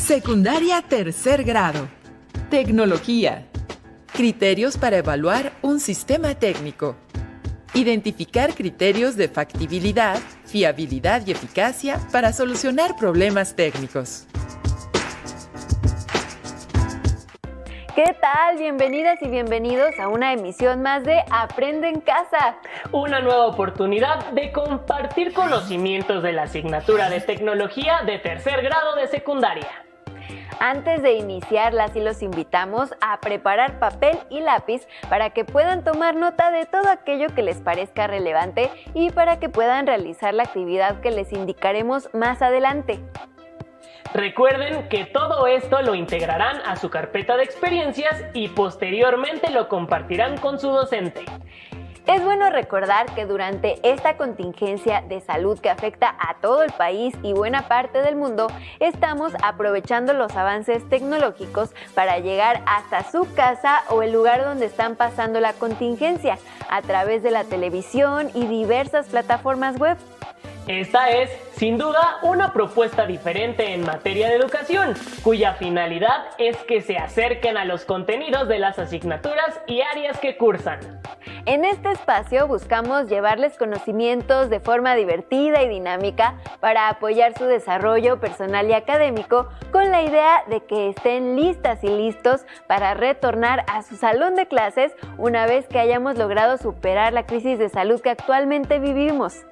Secundaria tercer grado. Tecnología. Criterios para evaluar un sistema técnico. Identificar criterios de factibilidad, fiabilidad y eficacia para solucionar problemas técnicos. ¿Qué tal? Bienvenidas y bienvenidos a una emisión más de Aprende en Casa. Una nueva oportunidad de compartir conocimientos de la asignatura de tecnología de tercer grado de secundaria. Antes de iniciarlas, los invitamos a preparar papel y lápiz para que puedan tomar nota de todo aquello que les parezca relevante y para que puedan realizar la actividad que les indicaremos más adelante. Recuerden que todo esto lo integrarán a su carpeta de experiencias y posteriormente lo compartirán con su docente. Es bueno recordar que durante esta contingencia de salud que afecta a todo el país y buena parte del mundo, estamos aprovechando los avances tecnológicos para llegar hasta su casa o el lugar donde están pasando la contingencia, a través de la televisión y diversas plataformas web. Esta es, sin duda, una propuesta diferente en materia de educación, cuya finalidad es que se acerquen a los contenidos de las asignaturas y áreas que cursan. En este espacio buscamos llevarles conocimientos de forma divertida y dinámica para apoyar su desarrollo personal y académico, con la idea de que estén listas y listos para retornar a su salón de clases una vez que hayamos logrado superar la crisis de salud que actualmente vivimos.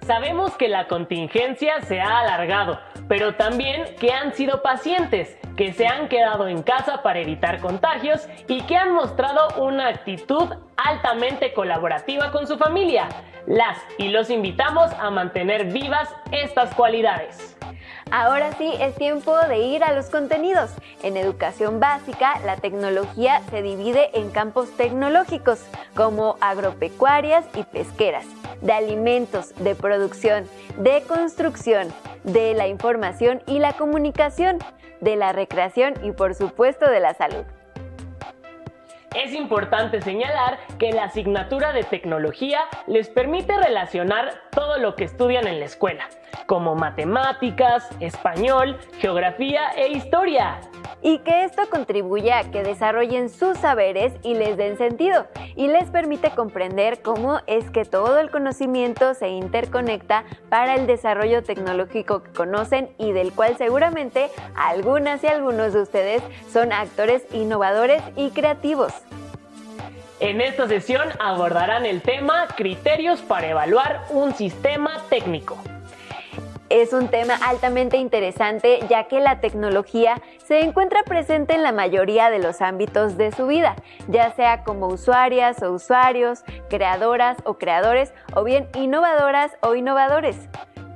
Sabemos que la contingencia se ha alargado, pero también que han sido pacientes, que se han quedado en casa para evitar contagios y que han mostrado una actitud altamente colaborativa con su familia. Las y los invitamos a mantener vivas estas cualidades. Ahora sí es tiempo de ir a los contenidos. En educación básica, la tecnología se divide en campos tecnológicos, como agropecuarias y pesqueras, de alimentos, de producción, de construcción, de la información y la comunicación, de la recreación y por supuesto de la salud. Es importante señalar que la asignatura de tecnología les permite relacionar todo lo que estudian en la escuela, como matemáticas, español, geografía e historia. Y que esto contribuye a que desarrollen sus saberes y les den sentido, y les permite comprender cómo es que todo el conocimiento se interconecta para el desarrollo tecnológico que conocen y del cual seguramente algunas y algunos de ustedes son actores innovadores y creativos. En esta sesión abordarán el tema criterios para evaluar un sistema técnico. Es un tema altamente interesante, ya que la tecnología se encuentra presente en la mayoría de los ámbitos de su vida, ya sea como usuarias o usuarios, creadoras o creadores, o bien innovadoras o innovadores.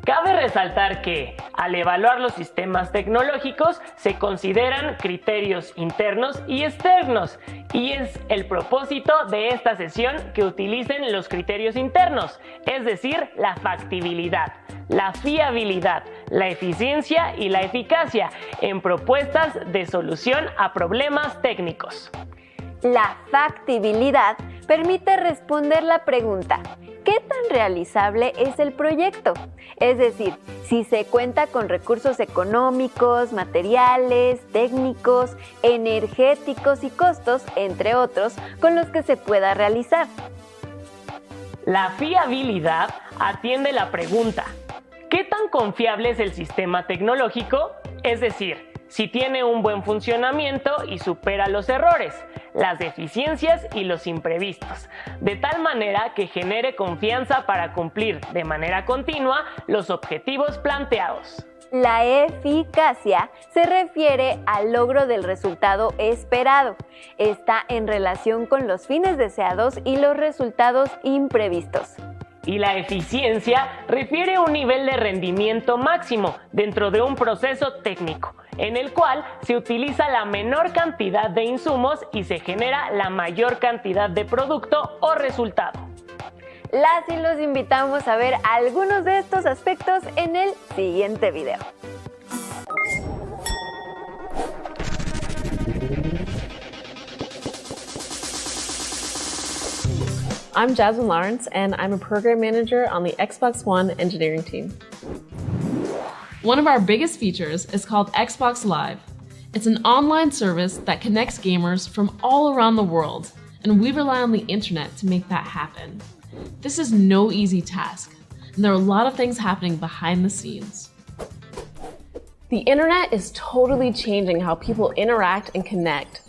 Cabe resaltar que, al evaluar los sistemas tecnológicos, se consideran criterios internos y externos, y es el propósito de esta sesión que utilicen los criterios internos, es decir, la factibilidad, la fiabilidad, la eficiencia y la eficacia en propuestas de solución a problemas técnicos. La factibilidad permite responder la pregunta: ¿qué tan realizable es el proyecto? Es decir, si se cuenta con recursos económicos, materiales, técnicos, energéticos y costos, entre otros, con los que se pueda realizar. La fiabilidad atiende la pregunta: ¿qué tan confiable es el sistema tecnológico? Es decir, si tiene un buen funcionamiento y supera los errores, las deficiencias y los imprevistos, de tal manera que genere confianza para cumplir de manera continua los objetivos planteados. La eficacia se refiere al logro del resultado esperado. Está en relación con los fines deseados y los resultados imprevistos. Y la eficiencia refiere a un nivel de rendimiento máximo dentro de un proceso técnico, en el cual se utiliza la menor cantidad de insumos y se genera la mayor cantidad de producto o resultado. Las y los invitamos a ver algunos de estos aspectos en el siguiente video. I'm Jasmine Lawrence, and I'm a program manager on the Xbox One engineering team. One of our biggest features is called Xbox Live. It's an online service that connects gamers from all around the world, and we rely on the internet to make that happen. This is no easy task, and there are a lot of things happening behind the scenes. The internet is totally changing how people interact and connect.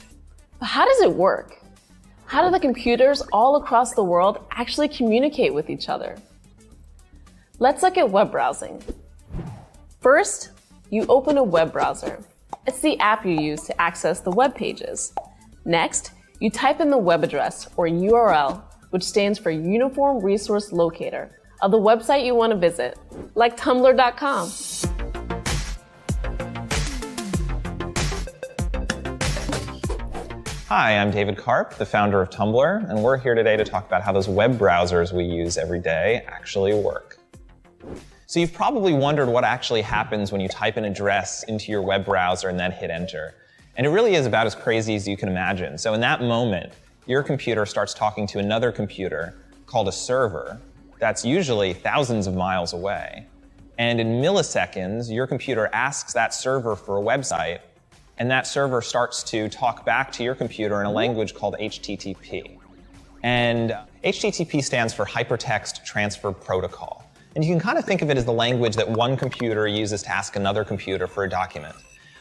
But how does it work? How do the computers all across the world actually communicate with each other? Let's look at web browsing. First, you open a web browser. It's the app you use to access the web pages. Next, you type in the web address, or URL, which stands for Uniform Resource Locator, of the website you want to visit, like tumblr.com. Hi, I'm David Karp, the founder of Tumblr, and we're here today to talk about how those web browsers we use every day actually work. So you've probably wondered what actually happens when you type an address into your web browser and then hit enter. And it really is about as crazy as you can imagine. So in that moment, your computer starts talking to another computer called a server that's usually thousands of miles away. And in milliseconds, your computer asks that server for a website, and that server starts to talk back to your computer in a language called HTTP. And HTTP stands for Hypertext Transfer Protocol. And you can kind of think of it as the language that one computer uses to ask another computer for a document.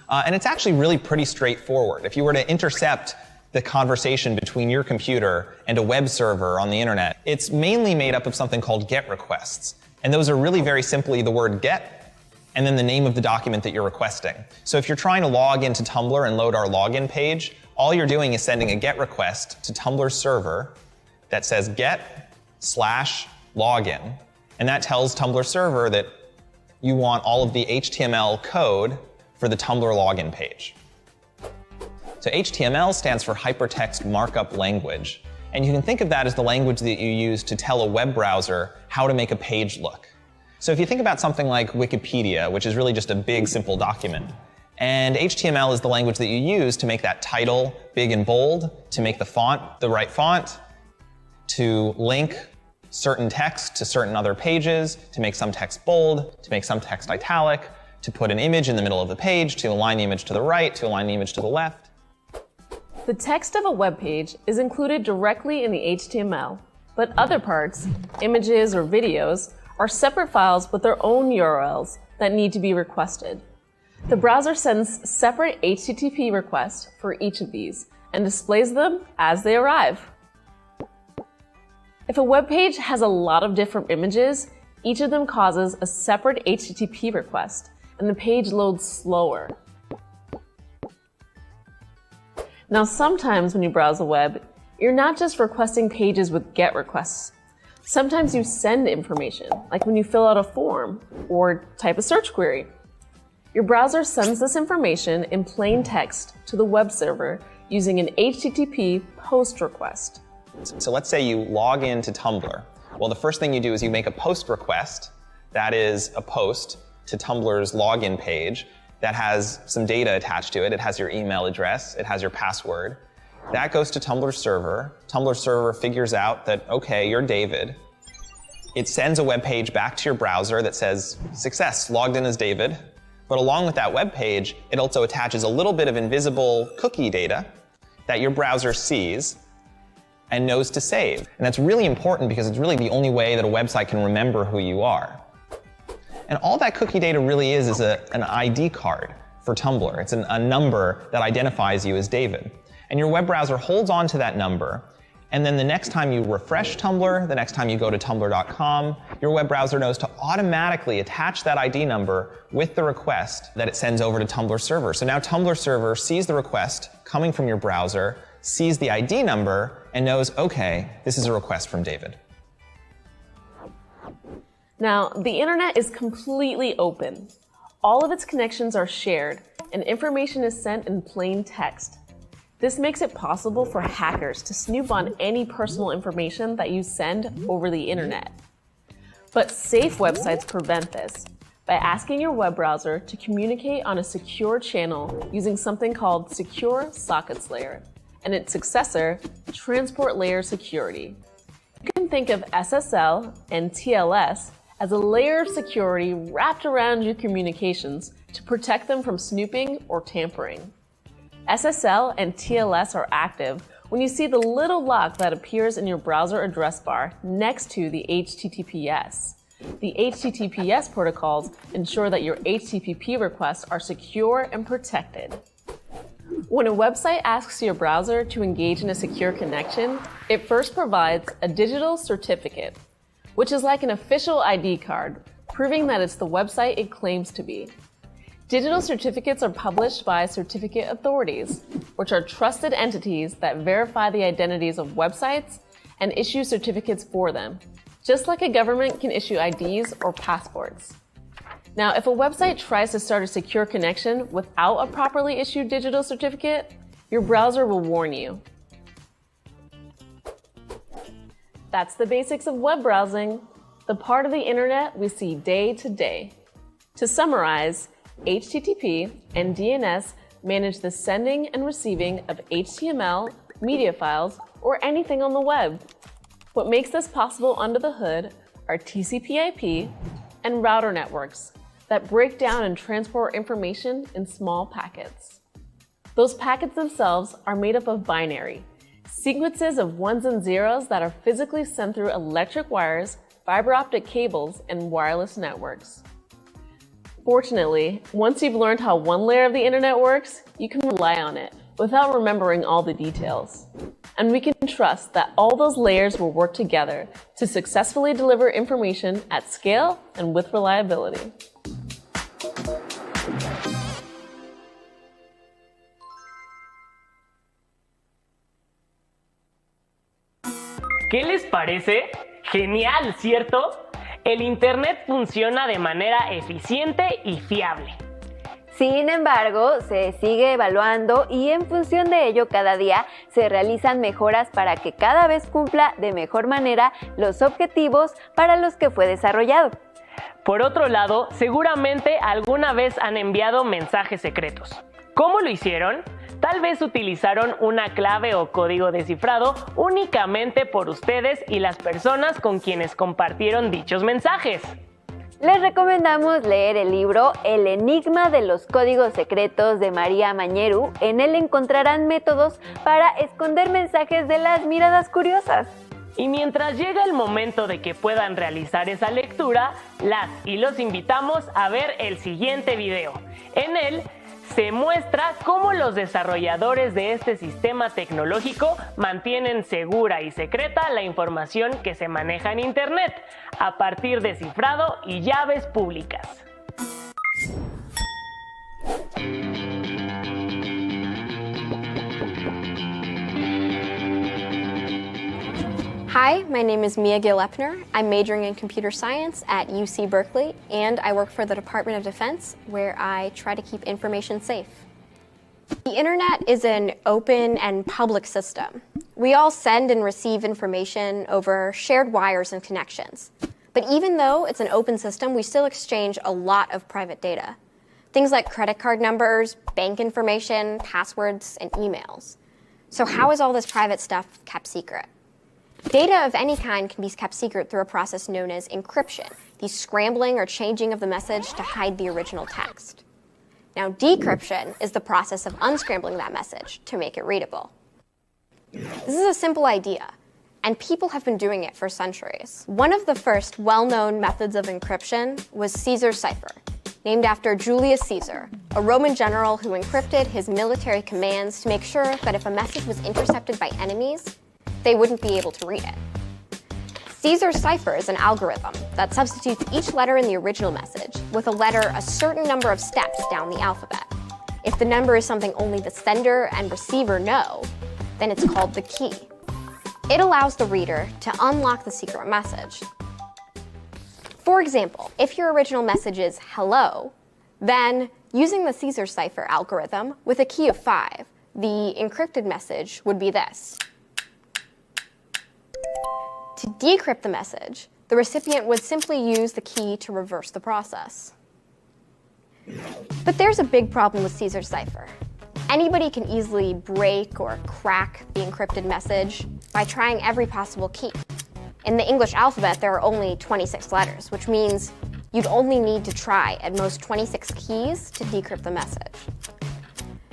And it's actually really pretty straightforward. If you were to intercept the conversation between your computer and a web server on the internet, it's mainly made up of something called GET requests. And those are really very simply the word GET and then the name of the document that you're requesting. So if you're trying to log into Tumblr and load our login page, all you're doing is sending a GET request to Tumblr's server that says get/login. And that tells Tumblr server that you want all of the HTML code for the Tumblr login page. So HTML stands for Hypertext Markup Language. And you can think of that as the language that you use to tell a web browser how to make a page look. So if you think about something like Wikipedia, which is really just a big, simple document, and HTML is the language that you use to make that title big and bold, to make the font the right font, to link certain text to certain other pages, to make some text bold, to make some text italic, to put an image in the middle of the page, to align the image to the right, to align the image to the left. The text of a web page is included directly in the HTML, but other parts, images or videos, are separate files with their own URLs that need to be requested. The browser sends separate HTTP requests for each of these and displays them as they arrive. If a web page has a lot of different images, each of them causes a separate HTTP request, and the page loads slower. Now, sometimes when you browse the web, you're not just requesting pages with GET requests. Sometimes you send information, like when you fill out a form or type a search query. Your browser sends this information in plain text to the web server using an HTTP POST request. So let's say you log into Tumblr. Well, the first thing you do is you make a POST request. That is a post to Tumblr's login page that has some data attached to it. It has your email address. It has your password. That goes to Tumblr's server. Tumblr's server figures out that, okay, you're David. It sends a web page back to your browser that says, success, logged in as David. But along with that web page, it also attaches a little bit of invisible cookie data that your browser sees and knows to save. And that's really important because it's really the only way that a website can remember who you are. And all that cookie data really is an ID card for Tumblr. It's a number that identifies you as David. And your web browser holds on to that number, and then the next time you refresh Tumblr, the next time you go to tumblr.com, your web browser knows to automatically attach that ID number with the request that it sends over to Tumblr server. So now Tumblr server sees the request coming from your browser, sees the ID number, and knows, okay, this is a request from David. Now, the internet is completely open. All of its connections are shared, and information is sent in plain text. This makes it possible for hackers to snoop on any personal information that you send over the internet. But safe websites prevent this by asking your web browser to communicate on a secure channel using something called Secure Sockets Layer and its successor, Transport Layer Security. You can think of SSL and TLS as a layer of security wrapped around your communications to protect them from snooping or tampering. SSL and TLS are active when you see the little lock that appears in your browser address bar next to the HTTPS. The HTTPS protocols ensure that your HTTP requests are secure and protected. When a website asks your browser to engage in a secure connection, it first provides a digital certificate, which is like an official ID card, proving that it's the website it claims to be. Digital certificates are published by certificate authorities, which are trusted entities that verify the identities of websites and issue certificates for them, just like a government can issue IDs or passports. Now, if a website tries to start a secure connection without a properly issued digital certificate, your browser will warn you. That's the basics of web browsing, the part of the internet we see day to day. To summarize, HTTP and DNS manage the sending and receiving of HTML, media files, or anything on the web. What makes this possible under the hood are TCP/IP and router networks that break down and transport information in small packets. Those packets themselves are made up of binary, sequences of ones and zeros that are physically sent through electric wires, fiber optic cables, and wireless networks. Fortunately, once you've learned how one layer of the internet works, you can rely on it without remembering all the details. And we can trust that all those layers will work together to successfully deliver information at scale and with reliability. ¿Qué les parece? Genial, ¿cierto? El Internet funciona de manera eficiente y fiable. Sin embargo, se sigue evaluando y en función de ello cada día se realizan mejoras para que cada vez cumpla de mejor manera los objetivos para los que fue desarrollado. Por otro lado, seguramente alguna vez han enviado mensajes secretos. ¿Cómo lo hicieron? Tal vez utilizaron una clave o código descifrado únicamente por ustedes y las personas con quienes compartieron dichos mensajes. Les recomendamos leer el libro El enigma de los códigos secretos de María Mañeru. En él encontrarán métodos para esconder mensajes de las miradas curiosas. Y mientras llega el momento de que puedan realizar esa lectura, las y los invitamos a ver el siguiente video. En él se muestra cómo los desarrolladores de este sistema tecnológico mantienen segura y secreta la información que se maneja en Internet a partir de cifrado y llaves públicas. Hi, my name is Mia Gill-Epner. I'm majoring in computer science at UC Berkeley, and I work for the Department of Defense, where I try to keep information safe. The internet is an open and public system. We all send and receive information over shared wires and connections. But even though it's an open system, we still exchange a lot of private data. Things like credit card numbers, bank information, passwords, and emails. So how is all this private stuff kept secret? Data of any kind can be kept secret through a process known as encryption, the scrambling or changing of the message to hide the original text. Now, decryption is the process of unscrambling that message to make it readable. This is a simple idea, and people have been doing it for centuries. One of the first well-known methods of encryption was Caesar's cipher, named after Julius Caesar, a Roman general who encrypted his military commands to make sure that if a message was intercepted by enemies, they wouldn't be able to read it. Caesar's cipher is an algorithm that substitutes each letter in the original message with a letter a certain number of steps down the alphabet. If the number is something only the sender and receiver know, then it's called the key. It allows the reader to unlock the secret message. For example, if your original message is hello, then using the Caesar's cipher algorithm with a key of 5, the encrypted message would be this. To decrypt the message, the recipient would simply use the key to reverse the process. But there's a big problem with Caesar's cipher. Anybody can easily break or crack the encrypted message by trying every possible key. In the English alphabet, there are only 26 letters, which means you'd only need to try at most 26 keys to decrypt the message.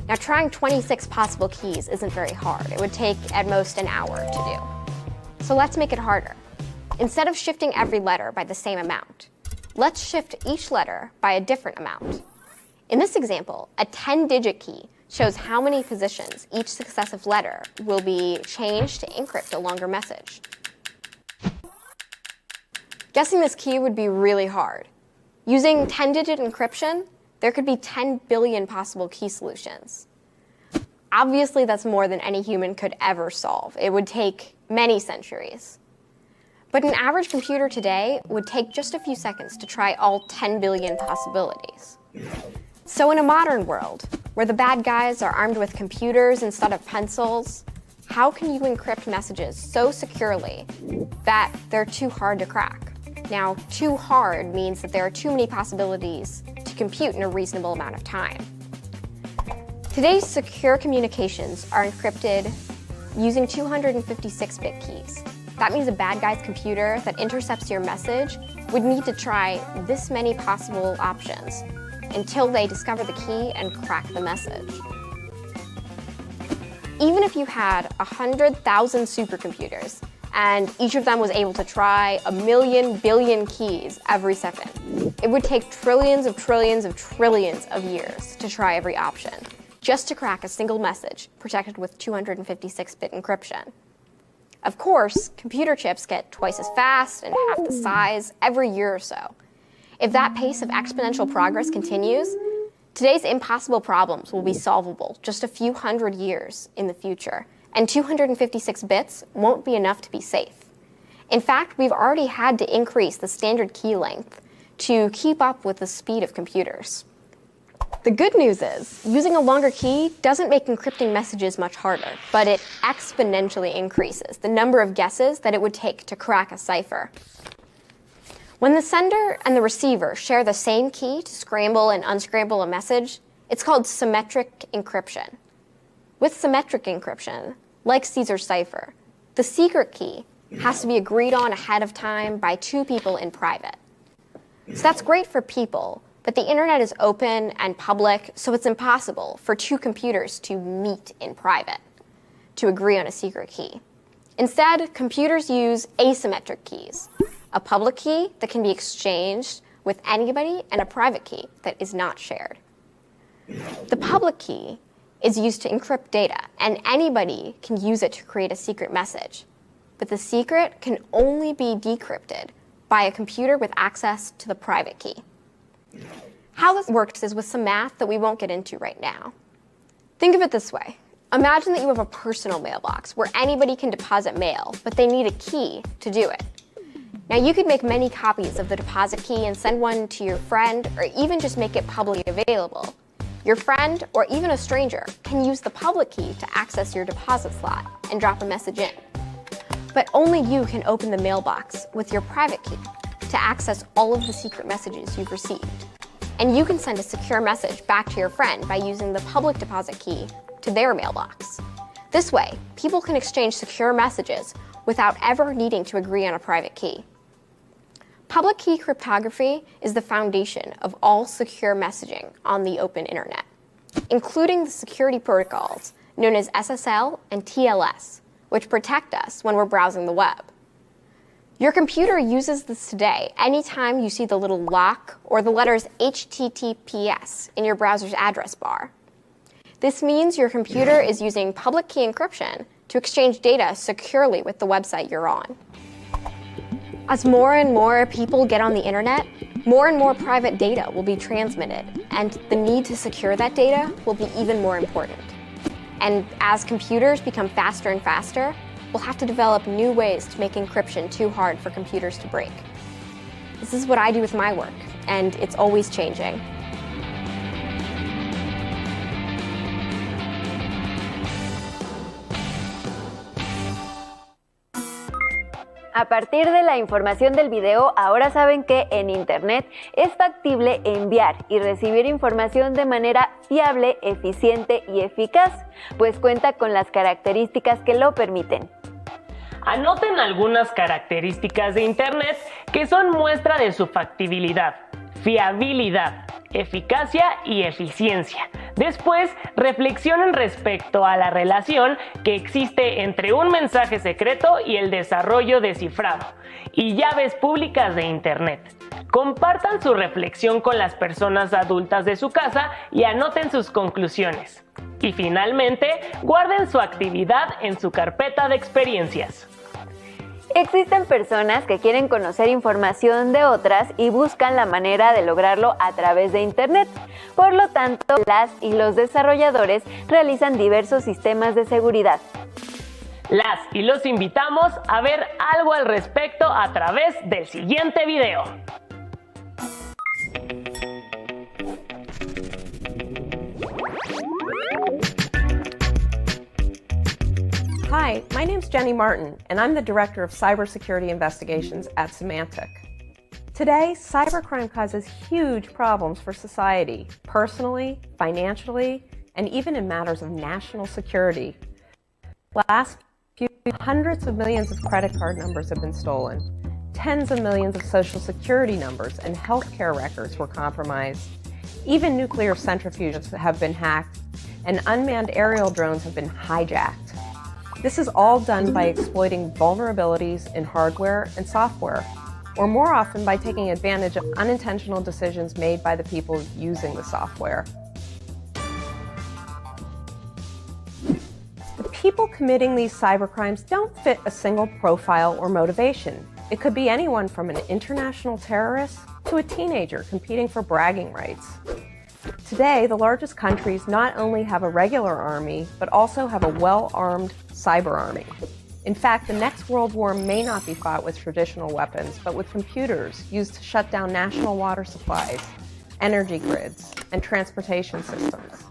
Now, trying 26 possible keys isn't very hard. It would take at most an hour to do. So let's make it harder. Instead of shifting every letter by the same amount, let's shift each letter by a different amount. In this example, a 10-digit key shows how many positions each successive letter will be changed to encrypt a longer message. Guessing this key would be really hard. Using 10-digit encryption, there could be 10 billion possible key solutions. Obviously, that's more than any human could ever solve. It would take many centuries. But an average computer today would take just a few seconds to try all 10 billion possibilities. So in a modern world, where the bad guys are armed with computers instead of pencils, how can you encrypt messages so securely that they're too hard to crack? Now, too hard means that there are too many possibilities to compute in a reasonable amount of time. Today's secure communications are encrypted using 256-bit keys. That means a bad guy's computer that intercepts your message would need to try this many possible options until they discover the key and crack the message. Even if you had 100,000 supercomputers, and each of them was able to try 1,000,000 billion keys every second, it would take trillions of trillions of trillions of years to try every option, just to crack a single message protected with 256-bit encryption. Of course, computer chips get twice as fast and half the size every year or so. If that pace of exponential progress continues, today's impossible problems will be solvable just a few hundred years in the future, and 256 bits won't be enough to be safe. In fact, we've already had to increase the standard key length to keep up with the speed of computers. The good news is, using a longer key doesn't make encrypting messages much harder, but it exponentially increases the number of guesses that it would take to crack a cipher. When the sender and the receiver share the same key to scramble and unscramble a message, it's called symmetric encryption. With symmetric encryption, like Caesar's cipher, the secret key has to be agreed on ahead of time by two people in private. So that's great for people, but the internet is open and public, so it's impossible for two computers to meet in private to agree on a secret key. Instead, computers use asymmetric keys, a public key that can be exchanged with anybody and a private key that is not shared. The public key is used to encrypt data, and anybody can use it to create a secret message. But the secret can only be decrypted by a computer with access to the private key. How this works is with some math that we won't get into right now. Think of it this way. Imagine that you have a personal mailbox where anybody can deposit mail, but they need a key to do it. Now, you could make many copies of the deposit key and send one to your friend, or even just make it publicly available. Your friend, or even a stranger, can use the public key to access your deposit slot and drop a message in. But only you can open the mailbox with your private key to access all of the secret messages you've received. And you can send a secure message back to your friend by using the public deposit key to their mailbox. This way, people can exchange secure messages without ever needing to agree on a private key. Public key cryptography is the foundation of all secure messaging on the open internet, including the security protocols known as SSL and TLS, which protect us when we're browsing the web. Your computer uses this today anytime you see the little lock or the letters HTTPS in your browser's address bar. This means your computer is using public key encryption to exchange data securely with the website you're on. As more and more people get on the internet, more and more private data will be transmitted, and the need to secure that data will be even more important. And as computers become faster and faster, we'll have to develop new ways to make encryption too hard for computers to break. This is what I do with my work, and it's always changing. A partir de la información del video, ahora saben que en Internet es factible enviar y recibir información de manera fiable, eficiente y eficaz, pues cuenta con las características que lo permiten. Anoten algunas características de Internet que son muestra de su factibilidad, fiabilidad, eficacia y eficiencia. Después, reflexionen respecto a la relación que existe entre un mensaje secreto y el desarrollo de cifrado y llaves públicas de Internet. Compartan su reflexión con las personas adultas de su casa y anoten sus conclusiones. Y finalmente, guarden su actividad en su carpeta de experiencias. Existen personas que quieren conocer información de otras y buscan la manera de lograrlo a través de Internet. Por lo tanto, las y los desarrolladores realizan diversos sistemas de seguridad. Las y los invitamos a ver algo al respecto a través del siguiente video. Hi, my name's Jenny Martin, and I'm the Director of Cybersecurity Investigations at Symantec. Today, cybercrime causes huge problems for society, personally, financially, and even in matters of national security. Last few hundreds of millions of credit card numbers have been stolen. Tens of millions of social security numbers and healthcare records were compromised. Even nuclear centrifuges have been hacked, and unmanned aerial drones have been hijacked. This is all done by exploiting vulnerabilities in hardware and software, or more often by taking advantage of unintentional decisions made by the people using the software. The people committing these cybercrimes don't fit a single profile or motivation. It could be anyone from an international terrorist to a teenager competing for bragging rights. Today, the largest countries not only have a regular army, but also have a well-armed cyber army. In fact, the next world war may not be fought with traditional weapons, but with computers used to shut down national water supplies, energy grids, and transportation systems.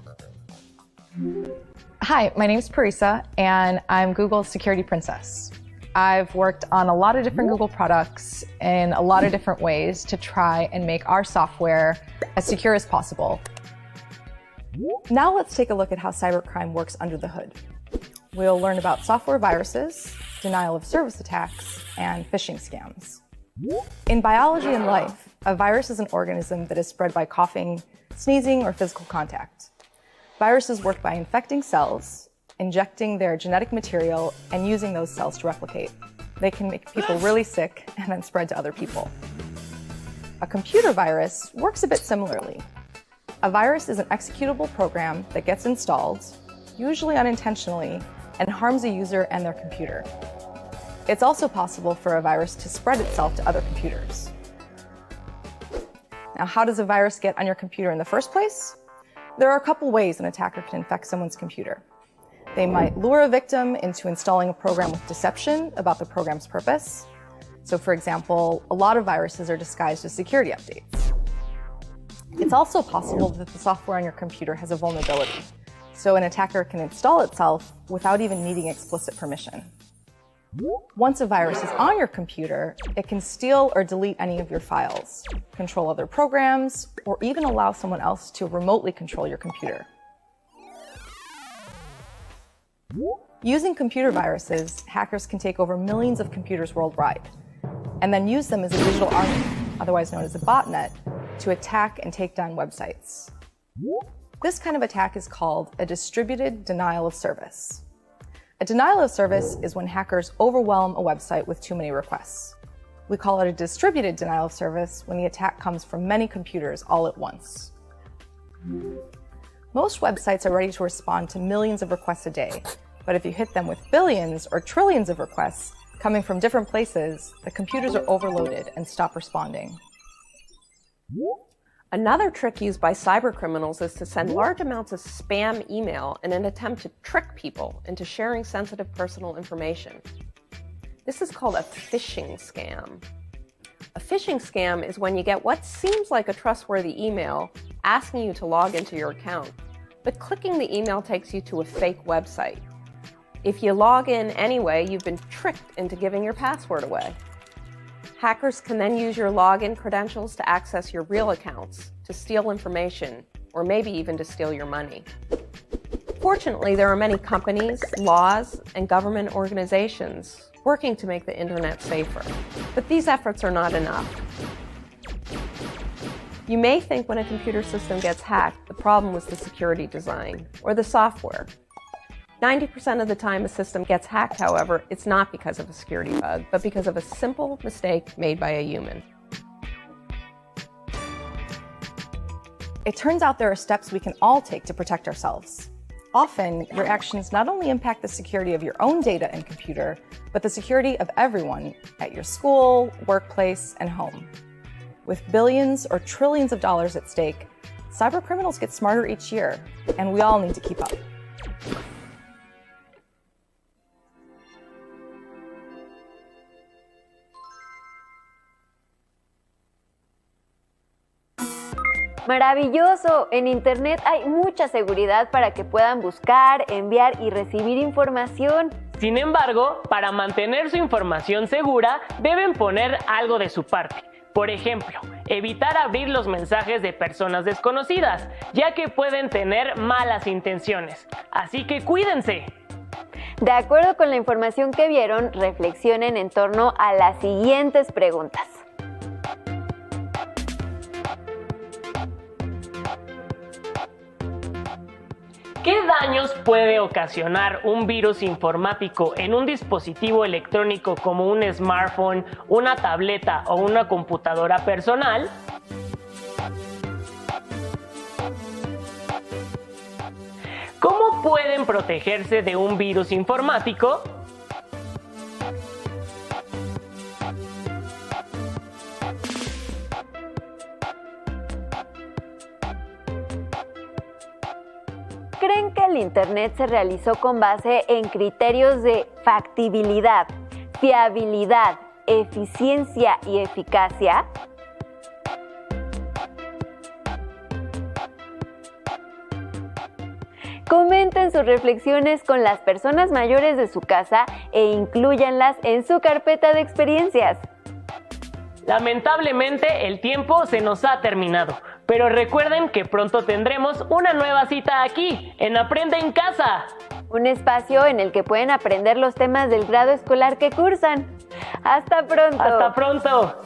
Hi, my name's Parisa, and I'm Google's security princess. I've worked on a lot of different Google products in a lot of different ways to try and make our software as secure as possible. Now let's take a look at how cybercrime works under the hood. We'll learn about software viruses, denial of service attacks, and phishing scams. In biology and life, a virus is an organism that is spread by coughing, sneezing, or physical contact. Viruses work by infecting cells, injecting their genetic material, and using those cells to replicate. They can make people really sick and then spread to other people. A computer virus works a bit similarly. A virus is an executable program that gets installed, usually unintentionally, and harms a user and their computer. It's also possible for a virus to spread itself to other computers. Now, how does a virus get on your computer in the first place? There are a couple ways an attacker can infect someone's computer. They might lure a victim into installing a program with deception about the program's purpose. So, for example, a lot of viruses are disguised as security updates. It's also possible that the software on your computer has a vulnerability, so an attacker can install itself without even needing explicit permission. Once a virus is on your computer, it can steal or delete any of your files, control other programs, or even allow someone else to remotely control your computer. Using computer viruses, hackers can take over millions of computers worldwide, and then use them as a digital army, otherwise known as a botnet, to attack and take down websites. This kind of attack is called a distributed denial of service. A denial of service is when hackers overwhelm a website with too many requests. We call it a distributed denial of service when the attack comes from many computers all at once. Most websites are ready to respond to millions of requests a day, but if you hit them with billions or trillions of requests coming from different places, the computers are overloaded and stop responding. Another trick used by cybercriminals is to send large amounts of spam email in an attempt to trick people into sharing sensitive personal information. This is called a phishing scam. A phishing scam is when you get what seems like a trustworthy email asking you to log into your account, but clicking the email takes you to a fake website. If you log in anyway, you've been tricked into giving your password away. Hackers can then use your login credentials to access your real accounts, to steal information, or maybe even to steal your money. Fortunately, there are many companies, laws, and government organizations working to make the internet safer. But these efforts are not enough. You may think when a computer system gets hacked, the problem was the security design or the software. 90% of the time a system gets hacked, however, it's not because of a security bug, but because of a simple mistake made by a human. It turns out there are steps we can all take to protect ourselves. Often, your actions not only impact the security of your own data and computer, but the security of everyone at your school, workplace, and home. With billions or trillions of dollars at stake, cybercriminals get smarter each year, and we all need to keep up. ¡Maravilloso! En Internet hay mucha seguridad para que puedan buscar, enviar y recibir información. Sin embargo, para mantener su información segura, deben poner algo de su parte. Por ejemplo, evitar abrir los mensajes de personas desconocidas, ya que pueden tener malas intenciones. Así que cuídense. De acuerdo con la información que vieron, reflexionen en torno a las siguientes preguntas. ¿Qué daños puede ocasionar un virus informático en un dispositivo electrónico como un smartphone, una tableta o una computadora personal? ¿Cómo pueden protegerse de un virus informático? ¿Creen que el Internet se realizó con base en criterios de factibilidad, fiabilidad, eficiencia y eficacia? Comenten sus reflexiones con las personas mayores de su casa e inclúyanlas en su carpeta de experiencias. Lamentablemente el tiempo se nos ha terminado, pero recuerden que pronto tendremos una nueva cita aquí, en Aprende en Casa. Un espacio en el que pueden aprender los temas del grado escolar que cursan. ¡Hasta pronto! ¡Hasta pronto!